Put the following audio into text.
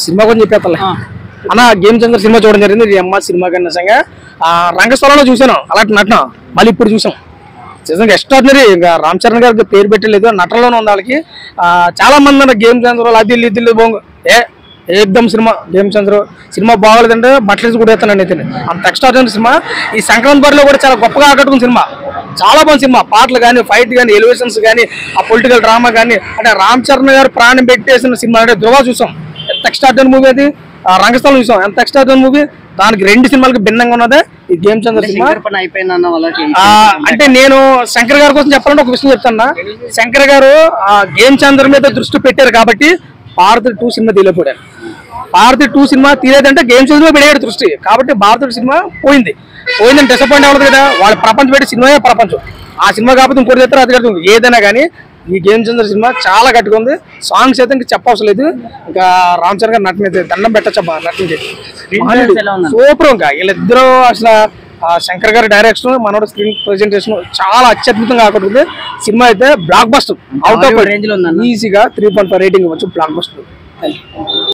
Cinema గురించి చెప్పేస్తాలే అన్న. Game changer cinema చూడడం జరిగింది. అమ్మ సినిమా కన్నా నిజంగా రంగస్థలంలో చూసాను, అలాంటి నటన మళ్ళీ ఇప్పుడు చూసాం. నిజంగా ఎక్స్ట్రాడినరీ. ఇంకా రామ్ చరణ్ గారికి పేరు పెట్టలేదు, నటనలోనే ఉంది వాళ్ళకి. చాలా మంది అన్న గేమ్ చేంజర్ అది బొంగు ఏకదమ్ సినిమా. గేమ్ చేంజర్ సినిమా బాగోలేదంటే బట్టలు కూడా వేస్తానండి. అయితే అంత ఎక్స్ట్రాడినరీ సినిమా. ఈ సంక్రాంతి బరిలో కూడా చాలా గొప్పగా ఆకట్టుకున్న సినిమా. చాలా బాగుంది సినిమా. పాటలు కానీ, ఫైట్ కానీ, ఎలివేషన్స్ కానీ, ఆ పొలిటికల్ డ్రామా కానీ, అంటే రామ్ చరణ్ గారు ప్రాణం పెట్టేసిన సినిమా. అంటే ధృవ చూసాం, ఎంత ఎక్స్ట్రాడినరీ మూవీ అది. రంగస్థలం చూసాం, ఎంత ఎక్స్ట్రాడినరీ మూవీ. దానికి రెండు సినిమాలకి భిన్నంగా ఉన్నదే ఈ గేమ్ చేంజర్ సినిమా. అంటే నేను శంకర్ గారి కోసం చెప్పాలంటే ఒక విషయం చెప్తాను. శంకర్ గారు గేమ్ చేంజర్ మీద దృష్టి పెట్టారు కాబట్టి భారత్ 2 సినిమా తీయలేకపోయారు. భారత్ 2 సినిమా తీయలేదంటే గేమ్ చేంజర్ మీద పెట్టాడు దృష్టి, కాబట్టి భారత్ సినిమా పోయిందని డిసప్పాయింట్ అవ్వదు కదా. వాళ్ళ ప్రపంచం పెట్టి సినిమాయే ప్రపంచం. ఆ సినిమా కాబట్టి ఇంకోటి చేస్తారు, అది కడుతుంది. ఏదైనా కానీ ఈ గేమ్ చేంజర్ సినిమా చాలా గట్టిగా ఉంది. సాంగ్స్ అయితే ఇంకా చెప్పవసరం లేదు. ఇంకా రామ్ చరణ్ గారు నటన అయితే దండం పెట్టచ్చా, నటించేది సూపర్. ఇంకా వీళ్ళిద్దరూ అసలు శంకర్ గారి డైరెక్షన్, మనోడు స్క్రీన్ ప్రెజెంటేషన్ చాలా అత్యద్భుతంగా ఆకట్టుకుంది. సినిమా అయితే block buster. Out of range లో ఈజీగా 3.5 రేటింగ్ ఇవ్వచ్చు. Block buster.